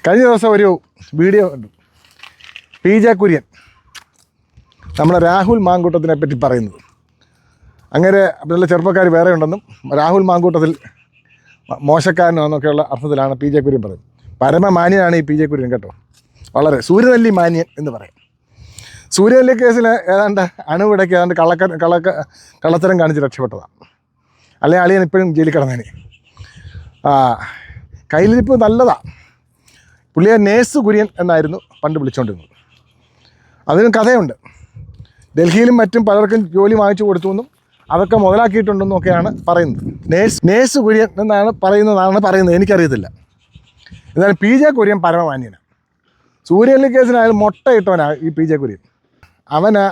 കഴിഞ്ഞ ദിവസം ഒരു വീഡിയോ കണ്ടു. PJ കുര്യൻ നമ്മുടെ രാഹുൽ മാങ്കൂട്ടത്തിനെ പറ്റി പറയുന്നത്. അങ്ങനെ നല്ല ചെറുപ്പക്കാർ വേറെ ഉണ്ടെന്നും രാഹുൽ മാങ്കൂട്ടത്തിൽ മോശക്കാരനാണെന്നൊക്കെയുള്ള അർത്ഥത്തിലാണ് PJ കുര്യൻ പറയുന്നത്. പരമമാന്യനാണ് ഈ PJ കുര്യൻ കേട്ടോ. വളരെ സൂര്യനെല്ലി മാന്യൻ എന്ന് പറയും. സൂര്യനെല്ലി കേസിൽ ഏതാണ്ട് അണുവിടയ്ക്ക് ഏതാണ്ട് കള്ളത്തരം കാണിച്ച് രക്ഷപ്പെട്ടതാണ്. അല്ലെങ്കിൽ അളിയൻ ഇപ്പോഴും ജയിലിൽ കിടന്നേനെ. കയ്യിലിരിപ്പ് നല്ലതാണ്. പുള്ളിയെ നേഴ്സ് കുര്യൻ എന്നായിരുന്നു പണ്ട് വിളിച്ചുകൊണ്ടിരുന്നത്. അതിനും കഥയുണ്ട്. ഡൽഹിയിലും മറ്റും പലർക്കും ജോലി വാങ്ങിച്ചു കൊടുത്തുവെന്നും അതൊക്കെ മുതലാക്കിയിട്ടുണ്ടെന്നും ഒക്കെയാണ് പറയുന്നത്. നേഴ്സ് കുര്യൻ എന്നാണ് പറയുന്നത്. എനിക്കറിയത്തില്ല. എന്നാലും PJ കുര്യൻ പരമമാന്യനാണ്. സൂര്യനെല്ലി കേസിനായാലും മുട്ടയിട്ടവനാണ് ഈ PJ കുര്യൻ.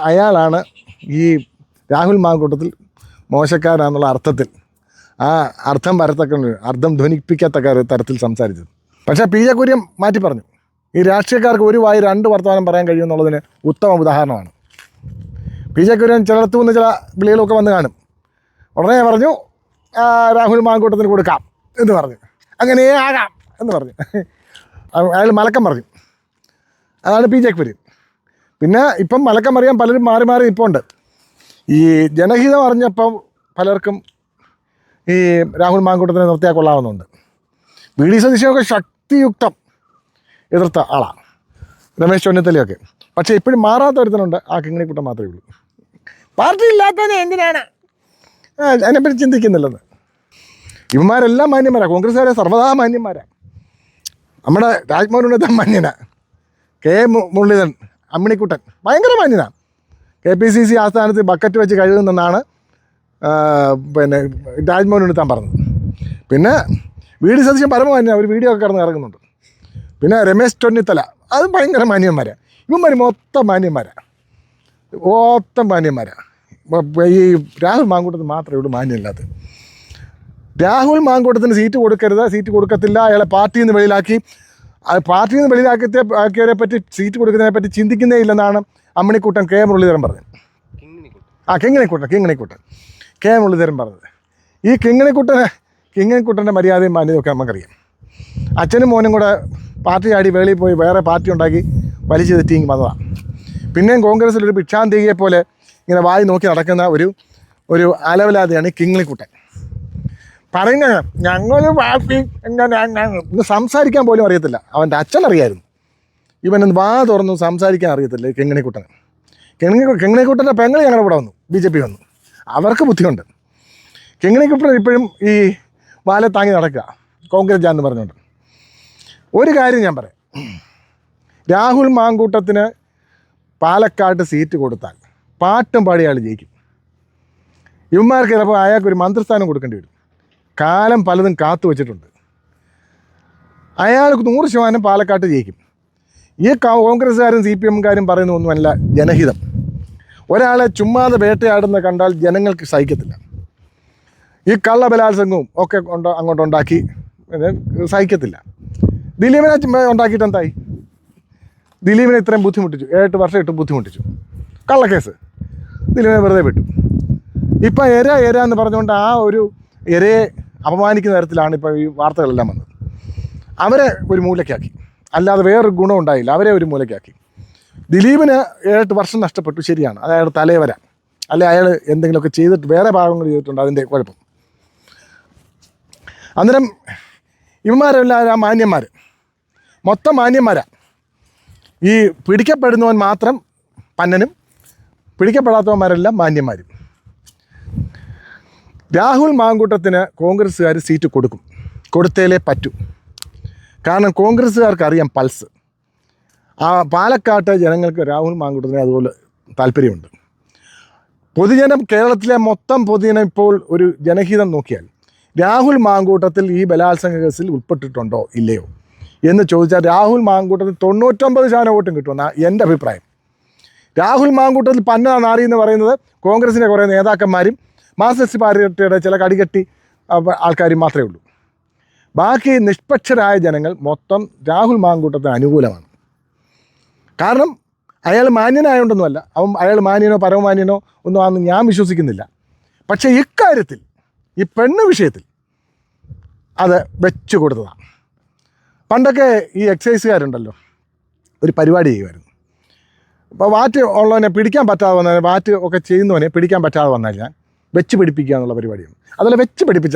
അയാളാണ് ഈ രാഹുൽ മാങ്കൂട്ടത്തിൽ മോശക്കാരാന്നുള്ള അർത്ഥത്തിൽ അർത്ഥം ധ്വനിപ്പിക്കത്തക്ക തരത്തിൽ സംസാരിച്ചത്. പക്ഷേ PJ കുര്യൻ മാറ്റി പറഞ്ഞു. ഈ രാഷ്ട്രീയക്കാർക്ക് ഒരു വായി രണ്ട് വർത്തമാനം പറയാൻ കഴിയുമെന്നുള്ളതിന് ഉത്തമ ഉദാഹരണമാണ്. PJ കുര്യൻ ചിലടത്തു നിന്ന് ചില വിളികളൊക്കെ വന്ന് കാണും. ഉടനെ പറഞ്ഞു രാഹുൽ മാങ്കൂട്ടത്തിന് കൊടുക്കാം എന്ന് പറഞ്ഞു. അങ്ങനെ ആകാം എന്ന് പറഞ്ഞു. അയാൾ മലക്കം പറഞ്ഞു. അതാണ് PJ കുര്യൻ. പിന്നെ ഇപ്പം മലക്കം അറിയാൻ പലരും മാറി മാറി ഇപ്പോൾ ഉണ്ട്. ഈ ജനഹിതം അറിഞ്ഞപ്പം പലർക്കും ഈ രാഹുൽ മാങ്കൂട്ടത്തിനെ നിർത്തിയാൽ കൊള്ളാവുന്നുണ്ട്. VD സതീശനൊക്കെ ശക്തിയുക്തം എതിർത്ത ആളാണ്, രമേശ് ചെന്നിത്തലയൊക്കെ. പക്ഷേ ഇപ്പോഴും മാറാത്ത ഒരുത്തനുണ്ട്, ആ കിങ്ങിണിക്കുട്ടൻ മാത്രമേ ഉള്ളൂ. പാർട്ടി ഇല്ലാത്തതിനെ എന്തിനാണ് അതിനെപ്പറ്റി ചിന്തിക്കുന്നില്ലെന്ന്. ഇവന്മാരെല്ലാം മാന്യന്മാരാണ്. കോൺഗ്രസ്സുകാരെ സർവ്വതാ മാന്യന്മാരാണ്. നമ്മുടെ രാജ്മോഹൻ ഉന്നത മാന്യനാണ്. K മുരളീധരൻ അമ്മിണിക്കുട്ടൻ ഭയങ്കര മാന്യനാണ്. KPCC ആസ്ഥാനത്ത് ബക്കറ്റ് വെച്ച് കഴുകുന്നെന്നാണ് പിന്നെ രാജ്മോഹൻ ഉന്നതാൻ പറഞ്ഞത്. പിന്നെ VD സതീശൻ പരമമാന്യ ഒരു വീഡിയോ ഒക്കെ കിടന്ന് ഇറങ്ങുന്നുണ്ട്. പിന്നെ രമേശ് ചെന്നിത്തല അത് ഭയങ്കര മാന്യന്മാരാണ്. ഇവന്മാർ മൊത്തം മാന്യന്മാരാണ്. ഈ രാഹുൽ മാങ്കൂട്ടത്തിന് മാത്രമേ ഉള്ളൂ മാന്യമില്ലാത്തത്. രാഹുൽ മാങ്കൂട്ടത്തിന് സീറ്റ് കൊടുക്കരുത്, സീറ്റ് കൊടുക്കത്തില്ല, അയാളെ പാർട്ടിയിൽ നിന്ന് വെളിയിലാക്കി, പാർട്ടിയിൽ നിന്ന് വെളിയിലാക്കിയവരെ പറ്റി സീറ്റ് കൊടുക്കുന്നതിനെ പറ്റി ചിന്തിക്കുന്നേ ഇല്ലെന്നാണ് അമ്മിണിക്കുട്ടൻ K മുരളീധരൻ പറഞ്ഞത്. കിങ്ങിണിക്കുട്ടൻ K മുരളീധരൻ പറഞ്ഞത്. ഈ കിങ്ങിണിക്കുട്ടൻ്റെ മര്യാദയും മാന്യതയൊക്കെ നമുക്കറിയാം. അച്ഛനും മോനും കൂടെ പാർട്ടി ആടി വെളിയിൽ പോയി വേറെ പാർട്ടി ഉണ്ടാക്കി വലിച്ചു തെറ്റിയും വന്നതാണ്. പിന്നെയും കോൺഗ്രസ്സിലൊരു ഭിക്ഷാന്തിയെ പോലെ ഇങ്ങനെ വായി നോക്കി നടക്കുന്ന ഒരു അലവലാതെയാണ് ഈ കിങ്ങിണിക്കുട്ടൻ. പറയുന്നത് ഞങ്ങൾ പാർട്ടി ഇന്ന് സംസാരിക്കാൻ പോലും അറിയത്തില്ല. അവൻ്റെ അച്ഛൻ അറിയായിരുന്നു. ഇവനൊന്ന് വാ തുറന്നു സംസാരിക്കാൻ അറിയത്തില്ല ഈ കിങ്ങിണിക്കുട്ടൻ. കിങ്ങിണിക്കുട്ടൻ്റെ പെങ്ങൾ ഞങ്ങളുടെ കൂടെ വന്നു, BJP വന്നു. അവർക്ക് ബുദ്ധിയുണ്ട്. കിങ്ങിണിക്കുട്ടൻ ഇപ്പോഴും ഈ വാലെ താങ്ങി നടക്കുക കോൺഗ്രസ് എന്ന് പറഞ്ഞുകൊണ്ട്. ഒരു കാര്യം ഞാൻ പറയാം, രാഹുൽ മാങ്കൂട്ടത്തിന് പാലക്കാട് സീറ്റ് കൊടുത്താൽ പാട്ടും പാടി അയാൾ ജയിക്കും. ഇവന്മാർക്ക് ചിലപ്പോൾ അയാൾക്കൊരു മന്ത്രിസ്ഥാനം കൊടുക്കേണ്ടി വരും. കാലം പലതും കാത്തു വച്ചിട്ടുണ്ട്. അയാൾക്ക് 100% പാലക്കാട്ട് ജയിക്കും. ഈ കോൺഗ്രസ്സുകാരും CPMകാരും പറയുന്ന ഒന്നുമല്ല ജനഹിതം. ഒരാളെ ചുമ്മാതെ വേട്ടയാടുന്ന കണ്ടാൽ ജനങ്ങൾക്ക് സഹിക്കത്തില്ല. ഈ കള്ള ബലാത്സംഗവും ഒക്കെ അങ്ങോട്ടുണ്ടാക്കി സഹിക്കത്തില്ല. ദിലീപിനെ ഉണ്ടാക്കിയിട്ട് എന്തായി? ദിലീപിനെ ഇത്രയും ബുദ്ധിമുട്ടിച്ചു, 7 വർഷം ഇട്ട് ബുദ്ധിമുട്ടിച്ചു. കള്ളക്കേസ് ദിലീപിനെ വെറുതെ വിട്ടു. ഇപ്പം എര എന്ന് പറഞ്ഞുകൊണ്ട് ആ ഒരു എരയെ അപമാനിക്കുന്ന തരത്തിലാണ് ഇപ്പോൾ ഈ വാർത്തകളെല്ലാം വന്നത്. അവരെ ഒരു മൂലയ്ക്കാക്കി, അല്ലാതെ വേറൊരു ഗുണം ഉണ്ടായില്ല. അവരെ ഒരു മൂലയ്ക്കാക്കി. ദിലീപിന് 7 വർഷം നഷ്ടപ്പെട്ടു, ശരിയാണ്, അത് അയാളുടെ തലേ വരാം. അല്ലെ അയാൾ എന്തെങ്കിലുമൊക്കെ ചെയ്തിട്ട് വേറെ ഭാഗങ്ങൾ ചെയ്തിട്ടുണ്ട്, അതിൻ്റെ കുഴപ്പം. അന്നേരം ഇവന്മാരെല്ലാം മാന്യന്മാർ, മൊത്തം മാന്യന്മാരാണ്. ഈ പിടിക്കപ്പെടുന്നവൻ മാത്രം പന്നനും, പിടിക്കപ്പെടാത്തവന്മാരെല്ലാം മാന്യന്മാരും. രാഹുൽ മാങ്കൂട്ടത്തിന് കോൺഗ്രസ്സുകാർ സീറ്റ് കൊടുത്തേലേ പറ്റൂ. കാരണം കോൺഗ്രസ്സുകാർക്ക് അറിയാം പൾസ്. പാലക്കാട്ട് ജനങ്ങൾക്ക് രാഹുൽ മാങ്കൂട്ടത്തിന് അതുപോലെ താല്പര്യമുണ്ട്. കേരളത്തിലെ മൊത്തം പൊതുജനം ഇപ്പോൾ ഒരു ജനഹിതം നോക്കിയാൽ രാഹുൽ മാങ്കൂട്ടത്തിൽ ഈ ബലാത്സംഗ കേസിൽ ഉൾപ്പെട്ടിട്ടുണ്ടോ ഇല്ലയോ എന്ന് ചോദിച്ചാൽ രാഹുൽ മാങ്കൂട്ടത്തിൽ 99% വോട്ടും കിട്ടുമെന്നാണ് എൻ്റെ അഭിപ്രായം. രാഹുൽ മാങ്കൂട്ടത്തിൽ പന്ന നാറി എന്ന് പറയുന്നത് കോൺഗ്രസിൻ്റെ കുറേ നേതാക്കന്മാരും മാർക്സിസ്റ്റ് പാർട്ടിയുടെ ചില കടികെട്ടി ആൾക്കാരും മാത്രമേ ഉള്ളൂ. ബാക്കി നിഷ്പക്ഷരായ ജനങ്ങൾ മൊത്തം രാഹുൽ മാങ്കൂട്ടത്തിന് അനുകൂലമാണ്. കാരണം അയാൾ മാന്യനായതുകൊണ്ടൊന്നുമല്ല, അയാൾ മാന്യനോ പരമമാന്യനോ ഒന്നും ആണെന്ന് ഞാൻ വിശ്വസിക്കുന്നില്ല. പക്ഷേ ഇക്കാര്യത്തിൽ ഈ പെണ്ണ് വിഷയത്തിൽ അത് വെച്ചു കൊടുത്തതാണ്. പണ്ടൊക്കെ ഈ എക്സൈസുകാരുണ്ടല്ലോ ഒരു പരിപാടി ചെയ്യുമായിരുന്നു. ഇപ്പോൾ വാറ്റ് ഉള്ളവനെ പിടിക്കാൻ പറ്റാതെ വന്നാൽ, വാറ്റ് ഒക്കെ ചെയ്യുന്നവനെ പിടിക്കാൻ പറ്റാതെ വന്നാൽ ഞാൻ വെച്ച് പിടിപ്പിക്കുക എന്നുള്ള പരിപാടിയാണ്. അതുപോലെ വെച്ച് പിടിപ്പിച്ച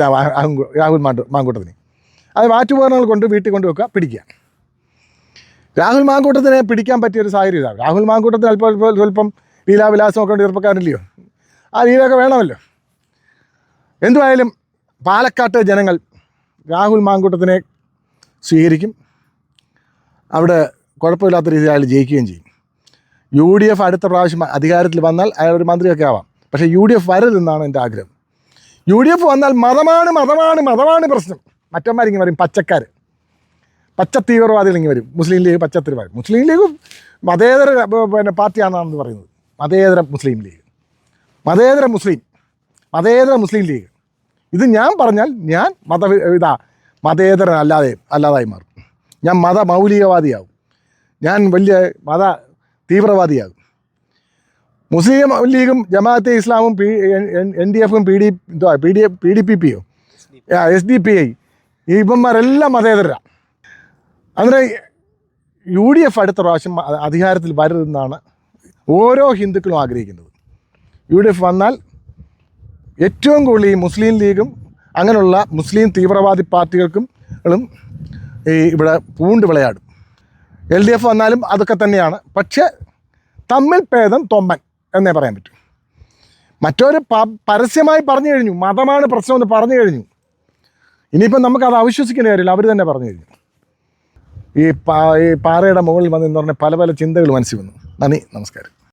രാഹുൽ മാങ്കൂട്ടത്തിന് അത് വാറ്റുപകരണങ്ങൾ കൊണ്ട് വീട്ടിൽ കൊണ്ട് വെക്കുക, പിടിക്കുക. രാഹുൽ മാങ്കൂട്ടത്തിനെ പിടിക്കാൻ പറ്റിയൊരു സാഹചര്യം ഇതാണ്. രാഹുൽ മാങ്കൂട്ടത്തിന് സ്വല്പം ലീലാവിലാസമൊക്കെ കൊണ്ട് ചെറുപ്പക്കാരില്ലയോ, ആ ലീലയൊക്കെ വേണമല്ലോ. എന്തുമായാലും പാലക്കാട്ട് ജനങ്ങൾ രാഹുൽ മാങ്കൂട്ടത്തിനെ സ്വീകരിക്കും. അവിടെ കുഴപ്പമില്ലാത്ത രീതിയിൽ അയാൾ ജയിക്കുകയും ചെയ്യും. UDF അടുത്ത പ്രാവശ്യം അധികാരത്തിൽ വന്നാൽ അയാൾ ഒരു മന്ത്രിയൊക്കെ ആവാം. പക്ഷേ UDF വരരുതെന്നാണ് എൻ്റെ ആഗ്രഹം. UDF വന്നാൽ മതമാണ് പ്രശ്നം. മറ്റന്മാരിങ്ങനെ പറയും പച്ചക്കാർ, പച്ച തീവ്രവാദികളിങ്ങനെ വരും. മുസ്ലിം ലീഗ് പച്ച തീവ്രവാദി. മുസ്ലിം ലീഗ് മതേതര പാർട്ടിയാണെന്ന് പറയുന്നത്. മതേതര മുസ്ലിം ലീഗ്, മതേതര മുസ്ലിം ലീഗ്. ഇത് ഞാൻ പറഞ്ഞാൽ ഞാൻ മതേതരൻ അല്ലാതായി മാറും. ഞാൻ മൗലികവാദിയാവും. ഞാൻ വലിയ മത തീവ്രവാദിയാകും. മുസ്ലിം ലീഗും ജമാഅത്തെ ഇസ്ലാമും NDFും PDPയോ SDPI ഇവന്മാരെല്ലാം മതേതരാണ്. അങ്ങനെ UDF അടുത്ത പ്രാവശ്യം അധികാരത്തിൽ വരരുതെന്നാണ് ഓരോ ഹിന്ദുക്കളും ആഗ്രഹിക്കുന്നത്. UDF വന്നാൽ ഏറ്റവും കൂടുതൽ ഈ മുസ്ലിം ലീഗും അങ്ങനെയുള്ള മുസ്ലിം തീവ്രവാദി പാർട്ടികൾക്കും ഇവിടെ പൂണ്ട് വിളയാടും. LDF വന്നാലും അതൊക്കെ തന്നെയാണ്. പക്ഷേ തമ്മിൽ ഭേദം തൊമ്മൻ എന്നേ പറയാൻ പറ്റൂ. മറ്റൊരു പരസ്യമായി പറഞ്ഞു കഴിഞ്ഞു, മതമാണ് പ്രശ്നമെന്ന് പറഞ്ഞു കഴിഞ്ഞു. ഇനിയിപ്പം നമുക്കത് അവിശ്വസിക്കേണ്ട കാര്യമില്ല, അവർ തന്നെ പറഞ്ഞു കഴിഞ്ഞു. ഈ പാറയുടെ മുകളിൽ വന്ന് എന്ന് പറഞ്ഞാൽ പല ചിന്തകൾ മനസ്സിൽ വന്നു. നന്ദി, നമസ്കാരം.